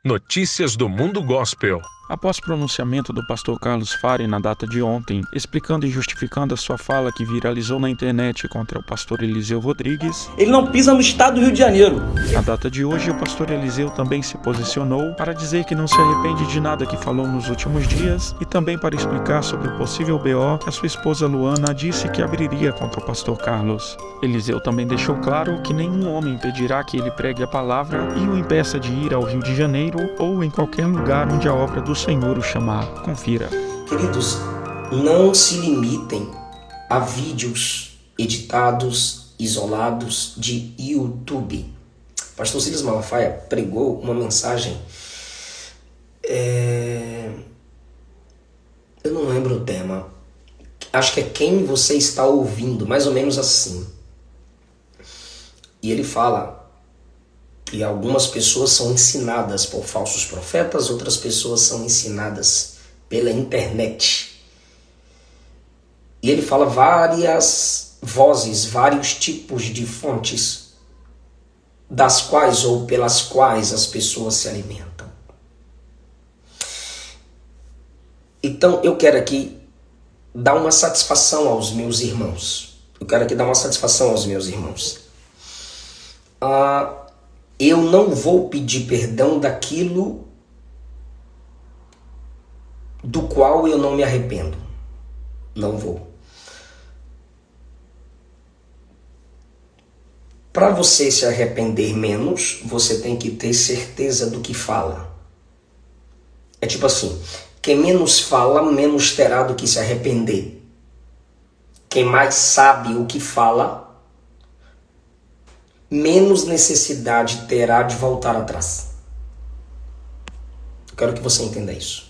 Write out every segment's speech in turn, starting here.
Notícias do Mundo Gospel. Após pronunciamento do pastor Carlos Fari na data de ontem, explicando e justificando a sua fala que viralizou na internet contra o pastor Eliseu Rodrigues, ele não pisa no estado do Rio de Janeiro. Na data de hoje, o pastor Eliseu também se posicionou para dizer que não se arrepende de nada que falou nos últimos dias e também para explicar sobre o possível BO que a sua esposa Luana disse que abriria contra o pastor Carlos. Eliseu também deixou claro que nenhum homem impedirá que ele pregue a palavra e o impeça de ir ao Rio de Janeiro ou em qualquer lugar onde a obra do Senhor o chamar. Confira. Queridos, não se limitem a vídeos editados, isolados de YouTube. Pastor Silas Malafaia pregou uma mensagem, eu não lembro o tema, acho que é quem você está ouvindo, mais ou menos assim. E ele fala que algumas pessoas são ensinadas por falsos profetas, outras pessoas são ensinadas pela internet. E ele fala várias vozes, vários tipos de fontes das quais ou pelas quais as pessoas se alimentam. Então eu quero aqui dar uma satisfação aos meus irmãos. Eu não vou pedir perdão daquilo do qual eu não me arrependo. Não vou. Para você se arrepender menos, você tem que ter certeza do que fala. É tipo assim, quem menos fala, menos terá do que se arrepender. Quem mais sabe o que fala, menos necessidade terá de voltar atrás. Eu quero que você entenda isso.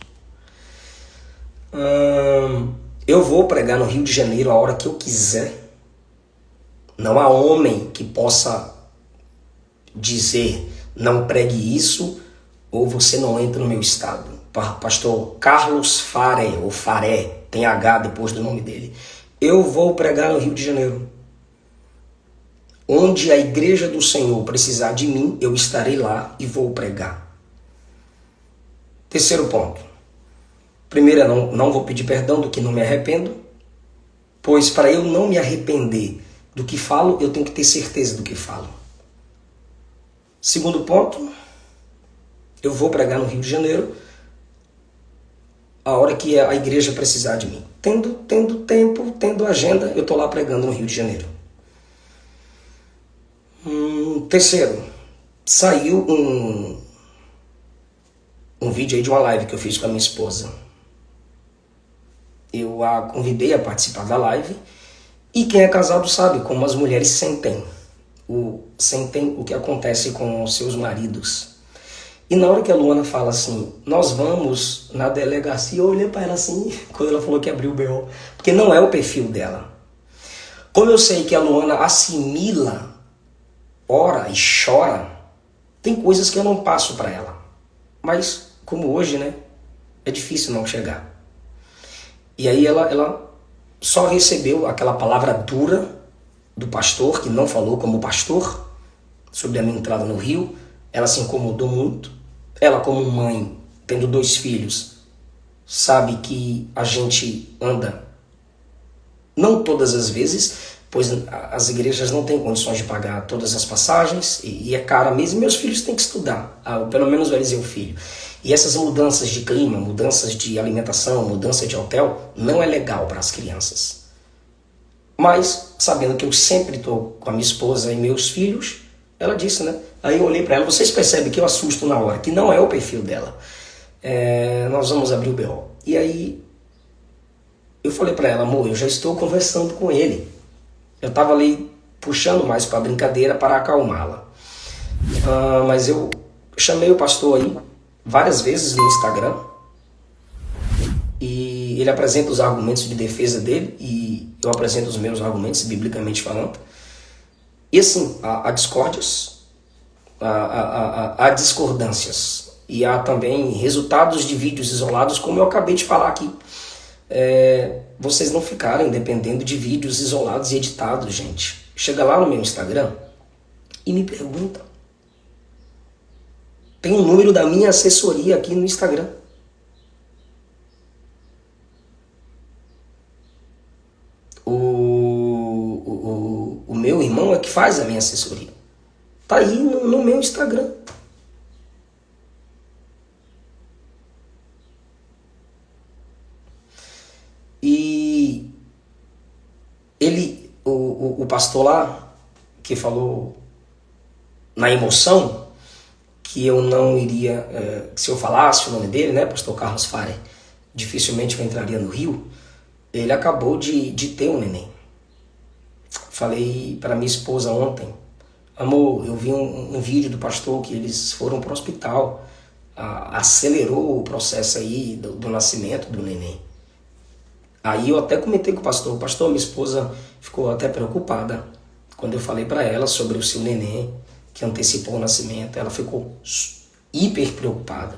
Eu vou pregar no Rio de Janeiro a hora que eu quiser. Não há homem que possa dizer não pregue isso ou você não entra no meu estado. Pastor Carlos Faré, ou Faré, tem H depois do nome dele. Eu vou pregar no Rio de Janeiro. Onde a igreja do Senhor precisar de mim, eu estarei lá e vou pregar. Terceiro ponto. Primeiro, não vou pedir perdão do que não me arrependo, pois para eu não me arrepender do que falo, eu tenho que ter certeza do que falo. Segundo ponto, eu vou pregar no Rio de Janeiro a hora que a igreja precisar de mim. Tendo tempo, tendo agenda, eu estou lá pregando no Rio de Janeiro. Terceiro, saiu um vídeo aí de uma live que eu fiz com a minha esposa. Eu a convidei a participar da live e quem é casado sabe como as mulheres sentem o que acontece com os seus maridos. E na hora que a Luana fala assim, nós vamos na delegacia, eu olhei para ela assim, quando ela falou que abriu o BO, porque não é o perfil dela. Como eu sei que a Luana assimila, ora e chora, tem coisas que eu não passo para ela. Mas, como hoje, né, é difícil não chegar. E aí ela só recebeu aquela palavra dura do pastor, que não falou como pastor, sobre a minha entrada no Rio. Ela se incomodou muito. Ela, como mãe, tendo 2 filhos, sabe que a gente anda, não todas as vezes, pois as igrejas não têm condições de pagar todas as passagens, e é cara mesmo, meus filhos têm que estudar, pelo menos o Eliseu filho. E essas mudanças de clima, mudanças de alimentação, mudança de hotel, não é legal para as crianças. Mas, sabendo que eu sempre estou com a minha esposa e meus filhos, ela disse, né? Aí eu olhei para ela, vocês percebem que eu assusto na hora, que não é o perfil dela. Nós vamos abrir o BO. E aí, eu falei para ela, amor, eu já estou conversando com ele. Eu estava ali puxando mais para a brincadeira para acalmá-la. Mas eu chamei o pastor aí várias vezes no Instagram. E ele apresenta os argumentos de defesa dele e eu apresento os meus argumentos, biblicamente falando. E assim, há discórdias, há discordâncias. E há também resultados de vídeos isolados, como eu acabei de falar aqui. Vocês não ficarem dependendo de vídeos isolados e editados, gente. Chega lá no meu Instagram e me pergunta. Tem o número da minha assessoria aqui no Instagram. O meu irmão é que faz a minha assessoria. Tá aí no meu Instagram. E o pastor lá, que falou na emoção, que eu não iria, se eu falasse o nome dele, né, pastor Carlos Farer, dificilmente eu entraria no Rio, ele acabou de ter um neném. Falei para minha esposa ontem, amor, eu vi um vídeo do pastor que eles foram para o hospital, acelerou o processo aí do nascimento do neném. Aí eu até comentei com o pastor, minha esposa ficou até preocupada quando eu falei para ela sobre o seu neném, que antecipou o nascimento. Ela ficou hiper preocupada.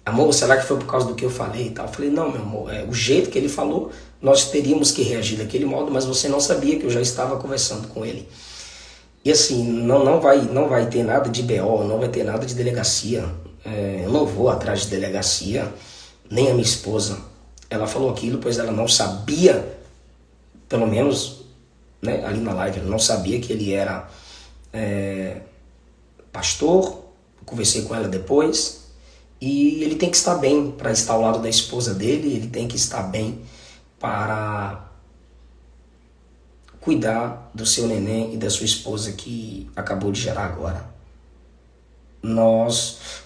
Amor, será que foi por causa do que eu falei e tal? Eu falei, não, meu amor, o jeito que ele falou, nós teríamos que reagir daquele modo, mas você não sabia que eu já estava conversando com ele. E assim, não vai ter nada de BO, não vai ter nada de delegacia. Eu não vou atrás de delegacia, nem a minha esposa. Ela falou aquilo, pois ela não sabia, pelo menos, né, ali na live, ela não sabia que ele era pastor. Eu conversei com ela depois. E ele tem que estar bem para estar ao lado da esposa dele, ele tem que estar bem para cuidar do seu neném e da sua esposa que acabou de gerar agora.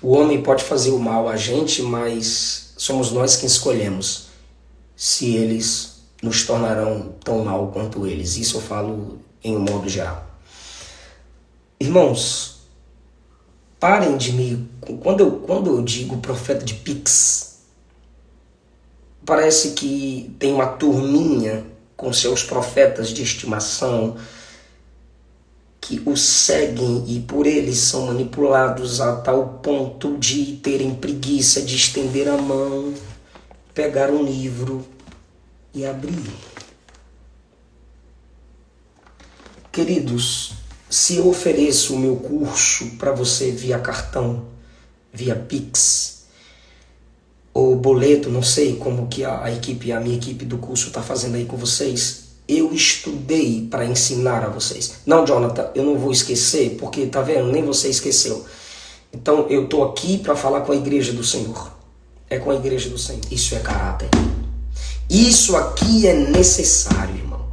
O homem pode fazer o mal a gente, mas somos nós que escolhemos se eles nos tornarão tão mal quanto eles. Isso eu falo em um modo geral. Irmãos, parem de me... Quando eu digo profeta de Pix, parece que tem uma turminha com seus profetas de estimação que o seguem e por eles são manipulados a tal ponto de terem preguiça de estender a mão, pegar um livro e abrir. Queridos, se eu ofereço o meu curso para você via cartão, via Pix, ou boleto, não sei como que a minha equipe do curso está fazendo aí com vocês, eu estudei para ensinar a vocês. Não, Jonathan, eu não vou esquecer, porque tá vendo, nem você esqueceu. Então eu tô aqui para falar com a igreja do Senhor. É com a igreja do Senhor. Isso é caráter. Isso aqui é necessário, irmão.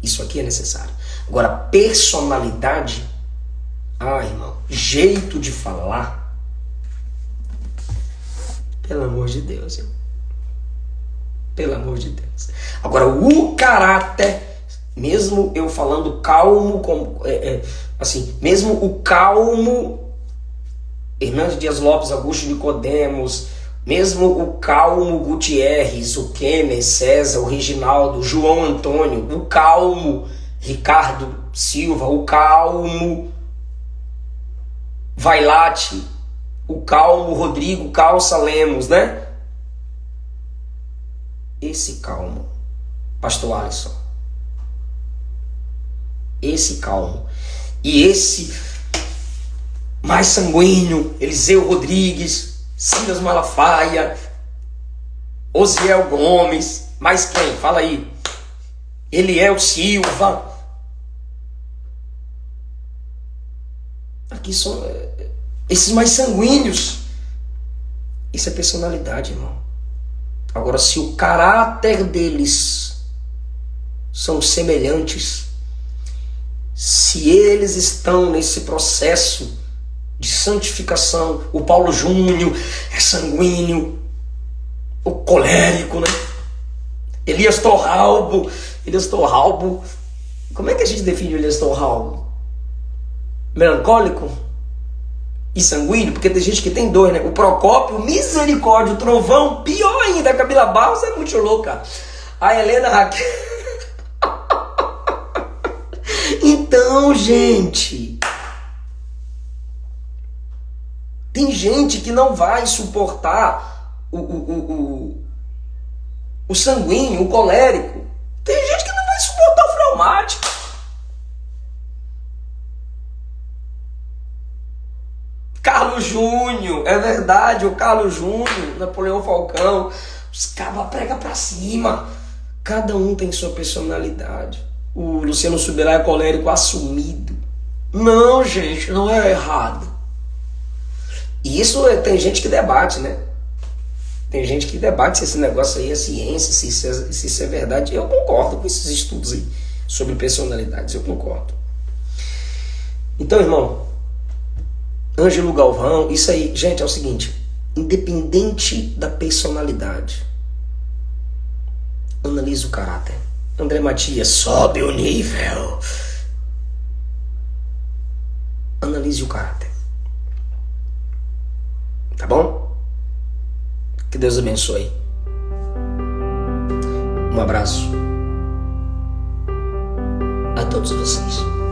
Isso aqui é necessário. Agora, personalidade, irmão, jeito de falar, pelo amor de Deus, irmão. Pelo amor de Deus. Agora, o caráter, mesmo eu falando calmo, assim, mesmo o calmo Hernandes Dias Lopes, Augusto Nicodemos, mesmo o calmo Gutierrez, o Kemer, César, o Reginaldo, o João Antônio, o calmo Ricardo Silva, o calmo Vailate, o calmo Rodrigo Calça Lemos, né? Esse calmo, pastor Alisson, esse calmo, e esse mais sanguíneo, Eliseu Rodrigues, Silas Malafaia, Osiel Gomes, mais quem? Fala aí. Eliel Silva. Aqui são esses mais sanguíneos. Isso é personalidade, irmão. Agora, se o caráter deles são semelhantes, se eles estão nesse processo de santificação, o Paulo Júnior é sanguíneo, o colérico, né? Elias Torralbo, como é que a gente define o Elias Torralbo? Melancólico e sanguíneo, porque tem gente que tem dois, né? O Procópio, misericórdia, o Trovão, pior ainda, a Camila Barros é muito louca. A Helena Raquel. Então, gente, tem gente que não vai suportar o sanguíneo, o colérico. Tem gente que não vai suportar o fleumático. Carlos Carlos Júnior, é verdade, o Carlos Júnior, Napoleão Falcão, os cabas pregam pra cima. Cada um tem sua personalidade. O Luciano Subirá é colérico assumido. Não, gente, não é errado. E isso tem gente que debate, né? Tem gente que debate se esse negócio aí é ciência, se isso é verdade. Eu concordo com esses estudos aí sobre personalidades, eu concordo. Então, irmão, Ângelo Galvão, isso aí, gente, é o seguinte, independente da personalidade, analise o caráter. André Matias, sobe o nível. Analise o caráter. Tá bom? Que Deus abençoe. Um abraço a todos vocês.